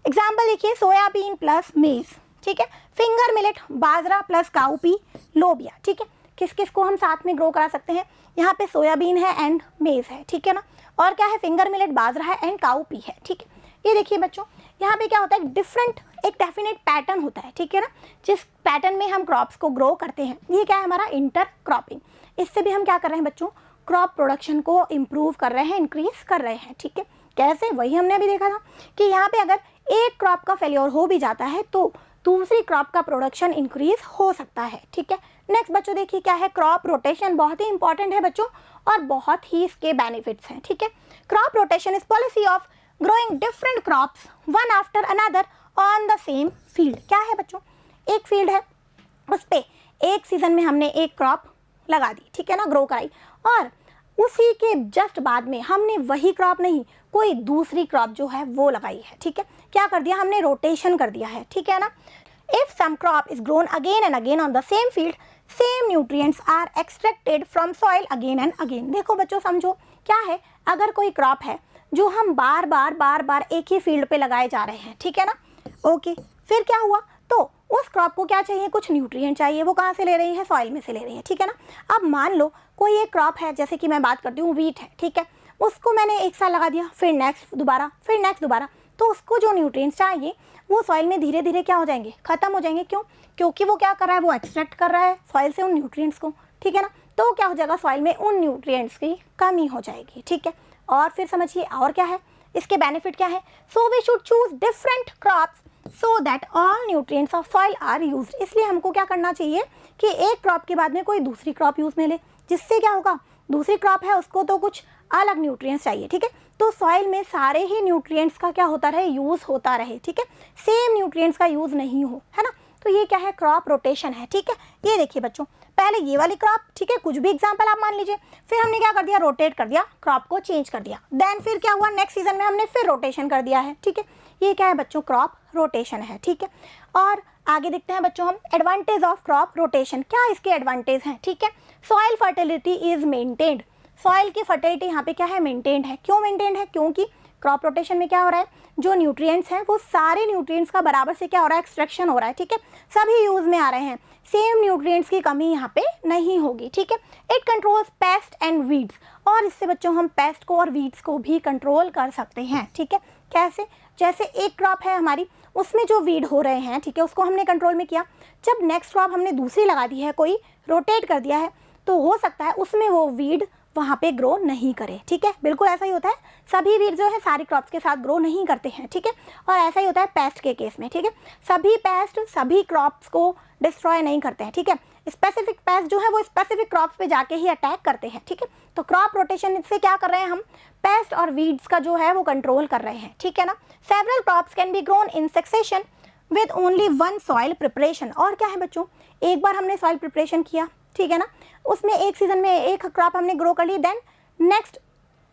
एग्जाम्पल देखिए, सोयाबीन प्लस मेज, ठीक है, फिंगर मिलेट, बाजरा प्लस काउपी, लोबिया, ठीक है। किस किस को हम साथ में ग्रो करा सकते हैं, यहाँ पे सोयाबीन है एंड मेज है, ठीक है ना, और क्या है, फिंगर मिलेट, बाजरा है एंड काउपी है, ठीक है। ये देखिए बच्चों, यहाँ पे क्या होता है, डिफरेंट एक डेफिनेट पैटर्न होता है, ठीक है ना, जिस पैटर्न में हम क्रॉप्स को ग्रो करते हैं, ये क्या है हमारा इंटर क्रॉपिंग। इससे भी हम क्या कर रहे हैं बच्चों, क्रॉप प्रोडक्शन को इम्प्रूव कर रहे हैं, इंक्रीज कर रहे हैं, ठीक है। कैसे, वही हमने अभी देखा था कि यहाँ पे अगर एक क्रॉप का फेल्योर हो भी जाता है तो दूसरी क्रॉप का प्रोडक्शन इंक्रीज हो सकता है, ठीक है। नेक्स्ट बच्चों देखिए क्या है, क्रॉप रोटेशन, बहुत ही इंपॉर्टेंट है बच्चों और बहुत ही इसके बेनिफिट्स हैं, ठीक है। Crop rotation is policy of growing different crops one after another on the same field. क्या है बच्चों, एक फील्ड है, उस पे एक सीजन में हमने एक क्रॉप लगा दी, ठीक है ना, ग्रो कराई, और उसी के जस्ट बाद में हमने वही क्रॉप नहीं, कोई दूसरी क्रॉप जो है वो लगाई है, ठीक है। क्या कर दिया हमने, रोटेशन कर दिया है, ठीक है ना। If some crop is grown again and again on the same field, same nutrients are extracted from soil again and again. देखो बच्चों समझो, क्या है, अगर कोई क्रॉप है जो हम बार बार एक ही फील्ड पे लगाए जा रहे हैं, ठीक है ना, ओके, फिर क्या हुआ, तो उस क्रॉप को क्या चाहिए, कुछ न्यूट्रिएंट चाहिए, वो कहाँ से ले रही है, सॉइल में से ले रही है, ठीक है ना। अब मान लो कोई एक क्रॉप है, जैसे कि मैं बात करती हूँ व्हीट है, ठीक है, उसको मैंने एक साल लगा दिया, फिर नेक्स्ट दोबारा, फिर नेक्स्ट दोबारा, तो उसको जो न्यूट्रिएंट्स चाहिए वो सॉइल में धीरे धीरे क्या हो जाएंगे, खत्म हो जाएंगे। क्यों, क्योंकि वो क्या कर रहा है, वो एक्सट्रैक्ट कर रहा है सॉइल से उन न्यूट्रिएंट्स को, ठीक है ना, तो क्या हो जाएगा, सॉइल में उन न्यूट्रिएंट्स की कमी हो जाएगी, ठीक है। और फिर समझिए और क्या है, इसके बेनिफिट क्या है, so we should choose different crops so that all nutrients of soil are used. इसलिए हमको क्या करना चाहिए कि एक क्रॉप के बाद में कोई दूसरी क्रॉप यूज़ में ले, जिससे क्या होगा, दूसरी क्रॉप है उसको तो कुछ अलग न्यूट्रिएंट्स चाहिए, ठीक है, तो सॉइल में सारे ही न्यूट्रिएंट्स का क्या होता रहे, यूज़ होता रहे, ठीक है, सेम न्यूट्रिएंट्स का यूज़ नहीं हो, है ना। तो ये क्या है, क्रॉप रोटेशन है, ठीक है। ये देखिए बच्चों, पहले ये वाली क्रॉप, ठीक है, कुछ भी एग्जांपल आप मान लीजिए, फिर हमने क्या कर दिया, रोटेट कर दिया, क्रॉप को चेंज कर दिया, देन फिर क्या हुआ, नेक्स्ट सीजन में हमने फिर रोटेशन कर दिया है, ठीक है। ये क्या है बच्चों, क्रॉप रोटेशन है, ठीक है। और आगे देखते हैं बच्चों हम एडवांटेज ऑफ क्रॉप रोटेशन, क्या इसके एडवांटेज हैं, ठीक है। Soil fertility is maintained, soil की फर्टिलिटी यहाँ पे क्या है, मेंटेन्ड है। क्यों मेंटेन्ड है, क्योंकि क्रॉप रोटेशन में क्या हो रहा है, जो न्यूट्रिएंट्स हैं वो सारे न्यूट्रिएंट्स का बराबर से क्या हो रहा है, एक्सट्रैक्शन हो रहा है, ठीक है, सभी यूज में आ रहे हैं, सेम न्यूट्रिएंट्स की कमी यहाँ पे नहीं होगी, ठीक है। It controls paste and weeds, और इससे बच्चों हम पेस्ट को और वीड्स को भी कंट्रोल कर सकते हैं, ठीक है। कैसे, जैसे एक क्रॉप है हमारी, उसमें जो वीड हो रहे हैं, ठीक है, उसको हमने कंट्रोल में किया, जब नेक्स्ट क्रॉप हमने दूसरी लगा दी है, कोई रोटेट कर दिया है, तो हो सकता है उसमें वो वीड वहाँ पे ग्रो नहीं करे, ठीक है, बिल्कुल ऐसा ही होता है, सभी वीड जो है सारी क्रॉप्स के साथ ग्रो नहीं करते हैं, ठीक है। और ऐसा ही होता है पेस्ट के केस में, ठीक है, सभी पेस्ट सभी क्रॉप्स को डिस्ट्रॉय नहीं करते हैं, ठीक है, स्पेसिफिक पेस्ट जो है वो स्पेसिफिक क्रॉप्स पे जाके ही अटैक करते हैं, ठीक है। तो क्रॉप रोटेशन से क्या कर रहे हैं हम, पेस्ट और वीड्स का जो है वो कंट्रोल कर रहे हैं, ठीक है ना। Several crops can be grown in succession with only one soil preparation, और क्या है बच्चों, एक बार हमने सॉइल प्रिपरेशन किया, ठीक है ना, उसमें एक सीजन में एक क्रॉप हमने ग्रो कर ली, देन नेक्स्ट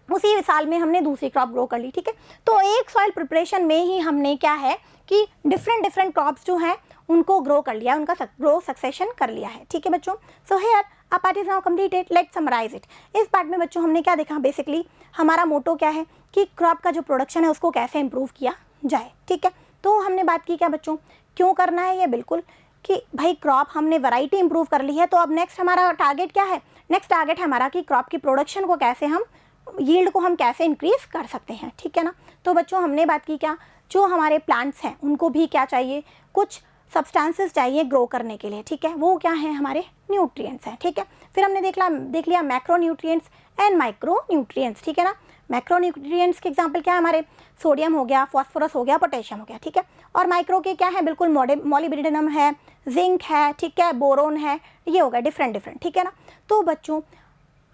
उसी साल में हमने दूसरी क्रॉप ग्रो कर ली, ठीक है। तो एक सॉइल प्रिपरेशन में ही हमने क्या है कि डिफरेंट क्रॉप्स जो हैं उनको ग्रो कर लिया, उनका ग्रो सक्सेशन कर लिया है, ठीक है बच्चों। So here a part is now completed, let's summarize it. इस पार्ट में बच्चों हमने क्या देखा, बेसिकली हमारा मोटो क्या है कि क्रॉप का जो प्रोडक्शन है उसको कैसे इंप्रूव किया जाए, ठीक है। तो हमने बात की क्या बच्चों, क्यों करना है ये, बिल्कुल कि भाई क्रॉप हमने वैरायटी इंप्रूव कर ली है, तो अब नेक्स्ट हमारा टारगेट क्या है, नेक्स्ट टारगेट है हमारा कि क्रॉप की प्रोडक्शन को कैसे हम, यील्ड को हम कैसे इंक्रीज कर सकते हैं, ठीक है ना। तो बच्चों हमने बात की क्या, जो हमारे प्लांट्स हैं उनको भी क्या चाहिए, कुछ सब्सटेंसेस चाहिए ग्रो करने के लिए, ठीक है। वो क्या है, हमारे न्यूट्रिएंट्स हैं, ठीक है। फिर हमने देख लिया macro nutrients and micro nutrients, ठीक है ना। मैक्रो न्यूट्रिएंट्स के एग्जांपल क्या है, हमारे सोडियम हो गया, फास्फोरस हो गया, पोटेशियम हो गया, ठीक है। और माइक्रो के क्या है, बिल्कुल मॉलिब्डेनम है, जिंक है, ठीक है, बोरोन है, ये हो गया डिफरेंट, ठीक है ना। तो बच्चों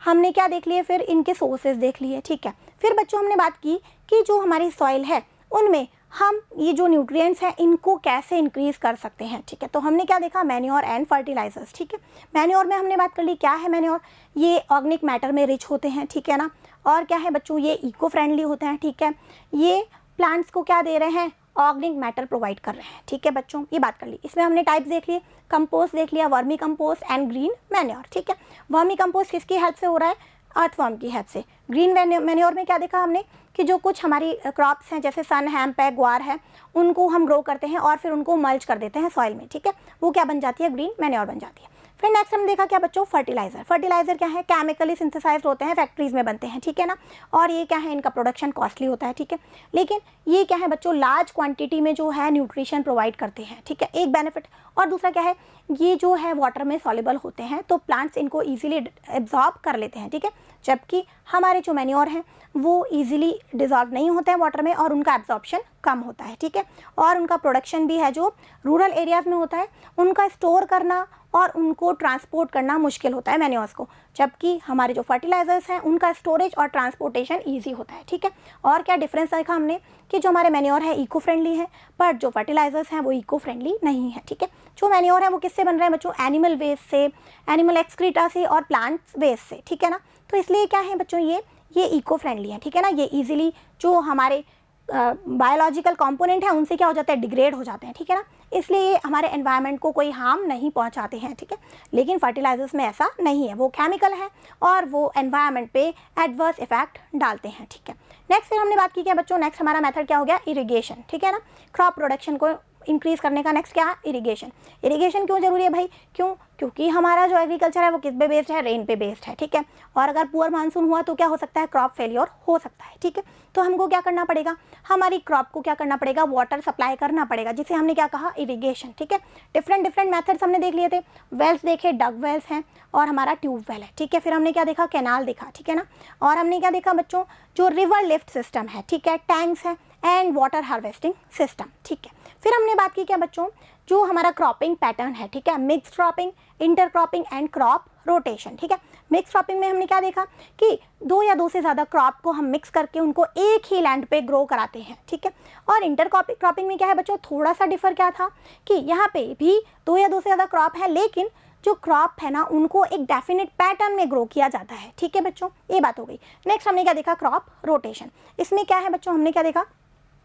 हमने क्या देख लिए, फिर इनके सोर्सेज देख लिए, ठीक है। फिर बच्चों हमने बात की कि जो हमारी सॉइल है उनमें हम ये जो न्यूट्रिएंट्स हैं इनको कैसे इंक्रीज कर सकते हैं, ठीक है। तो हमने क्या देखा, मैन्योर एंड फर्टिलाइजर्स, ठीक है। मैन्योर में हमने बात कर ली, क्या है मैन्योर, ये ऑर्गेनिक मैटर में रिच होते हैं, ठीक है ना। और क्या है बच्चों, ये इको फ्रेंडली होते हैं, ठीक है। ये प्लांट्स को क्या दे रहे हैं, ऑर्गेनिक मैटर प्रोवाइड कर रहे हैं, ठीक है बच्चों, ये बात कर ली। इसमें हमने टाइप्स देख लिए, कंपोस्ट देख लिया, vermi compost and green manure, ठीक है। वर्मी कंपोस्ट किसकी हेल्प से हो रहा है, अर्थवर्म की हेल्प से। ग्रीन मैन्योर में क्या देखा हमने कि जो कुछ हमारी क्रॉप्स हैं जैसे सन, हैम्प है, ग्वार है, उनको हम ग्रो करते हैं और फिर उनको मल्च कर देते हैं सॉइल में, ठीक है। वो क्या बन जाती है, ग्रीन मैन्योर बन जाती है। फिर नेक्स्ट हमने देखा क्या बच्चों, फर्टिलाइजर। फर्टिलाइजर क्या है, केमिकली सिंथेसाइज्ड होते हैं, फैक्ट्रीज में बनते हैं, ठीक है ना। और ये क्या है, इनका प्रोडक्शन कॉस्टली होता है, ठीक है। लेकिन ये क्या है बच्चों, लार्ज क्वांटिटी में जो है न्यूट्रिशन प्रोवाइड करते हैं, ठीक है, एक बेनिफिट। और दूसरा क्या है, ये जो है वाटर में सॉल्युबल होते हैं, तो प्लांट्स इनको ईजिली एब्जॉर्ब कर लेते हैं, ठीक है। जबकि हमारे जो मैन्योर हैं वो ईजिली डिजॉल्व नहीं होते हैं वाटर में और उनका एब्जॉर्प्शन कम होता है, ठीक है। और उनका प्रोडक्शन भी है जो रूरल एरियाज़ में होता है, उनका स्टोर करना और उनको ट्रांसपोर्ट करना मुश्किल होता है मैन्योर्स को, जबकि हमारे जो फर्टिलाइजर्स हैं उनका स्टोरेज और ट्रांसपोर्टेशन ईजी होता है, ठीक है। और क्या डिफरेंस देखा हमने कि जो हमारे मैन्योर है इको फ्रेंडली है, बट जो फर्टिलाइजर्स हैं वो इको फ्रेंडली नहीं है, ठीक है। जो मैन्योर है वो किससे बन रहे हैं बच्चों, एनिमल वेस्ट से, एनिमल एक्सक्रीटा से और प्लांट्स वेस्ट से, ठीक है ना। तो इसलिए क्या है बच्चों, ये इको फ्रेंडली है, ठीक है ना। ये ईजिली जो हमारे बायोलॉजिकल कंपोनेंट है उनसे क्या हो जाता है, डिग्रेड हो जाते हैं, ठीक है ना। इसलिए ये हमारे एनवायरनमेंट को कोई हार्म नहीं पहुंचाते हैं, ठीक है। लेकिन फर्टिलाइजर्स में ऐसा नहीं है, वो केमिकल है और वो एनवायरनमेंट पे एडवर्स इफेक्ट डालते हैं, ठीक है। नेक्स्ट फिर हमने बात की क्या बच्चों, नेक्स्ट हमारा मेथड क्या हो गया, इरिगेशन, ठीक है ना। क्रॉप प्रोडक्शन को इंक्रीज करने का नेक्स्ट क्या है, इरिगेशन। इरिगेशन क्यों जरूरी है भाई, क्योंकि हमारा जो एग्रीकल्चर है वो किस पे बेस्ड है, रेन पे बेस्ड है, ठीक है। और अगर पुअर मानसून हुआ तो क्या हो सकता है, क्रॉप फेलियर हो सकता है, ठीक है। तो हमको क्या करना पड़ेगा, हमारी क्रॉप को क्या करना पड़ेगा, वाटर सप्लाई करना पड़ेगा, जिसे हमने क्या कहा, इरिगेशन, ठीक है। डिफरेंट मेथड्स हमने देख लिए थे, वेल्स देखे, डग वेल्स हैं और हमारा ट्यूब वेल है, ठीक है। फिर हमने क्या देखा, कैनाल देखा, ठीक है ना। और हमने क्या देखा बच्चों, जो रिवर लिफ्ट सिस्टम है, ठीक है, टैंक्स है एंड वाटर हार्वेस्टिंग सिस्टम, ठीक है। फिर हमने बात की क्या बच्चों, जो हमारा क्रॉपिंग पैटर्न है, ठीक है, mix cropping, inter cropping and crop rotation, ठीक है। मिक्स क्रॉपिंग में हमने क्या देखा कि 2 या 2 से ज़्यादा क्रॉप को हम मिक्स करके उनको एक ही लैंड पे ग्रो कराते हैं, ठीक है। और इंटर क्रॉपिंग में क्या है बच्चों, थोड़ा सा डिफर क्या था कि यहाँ पे भी 2 या 2 से ज़्यादा क्रॉप है, लेकिन जो क्रॉप है ना उनको एक डेफिनेट पैटर्न में ग्रो किया जाता है, ठीक है बच्चों, ये बात हो गई। नेक्स्ट हमने क्या देखा, क्रॉप रोटेशन। इसमें क्या है बच्चों, हमने क्या देखा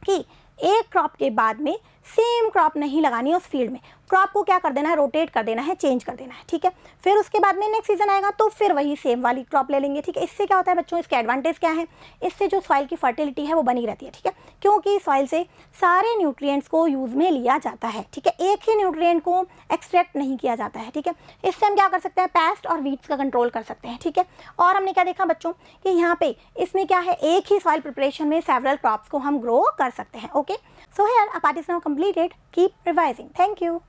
कि एक क्रॉप के बाद में सेम क्रॉप नहीं लगानी है उस फील्ड में, क्रॉप को क्या कर देना है, रोटेट कर देना है, चेंज कर देना है, ठीक है। फिर उसके बाद में नेक्स्ट सीजन आएगा तो फिर वही सेम वाली क्रॉप ले लेंगे, ठीक है। इससे क्या होता है बच्चों, इसके एडवांटेज क्या है, इससे जो सॉइल की फर्टिलिटी है वो बनी रहती है, ठीक है, क्योंकि सॉइल से सारे न्यूट्रिएंट्स को यूज़ में लिया जाता है, ठीक है। एक ही न्यूट्रिएंट को एक्सट्रैक्ट नहीं किया जाता है, ठीक है। इससे हम क्या कर सकते हैं, पेस्ट और वीड्स का कंट्रोल कर सकते हैं, ठीक है। और हमने क्या देखा बच्चों कि यहाँ पे इसमें क्या है, एक ही सॉइल प्रिपरेशन में सेवरल क्रॉप्स को हम ग्रो कर सकते हैं, okay. So here a part is now completed, keep revising, thank you.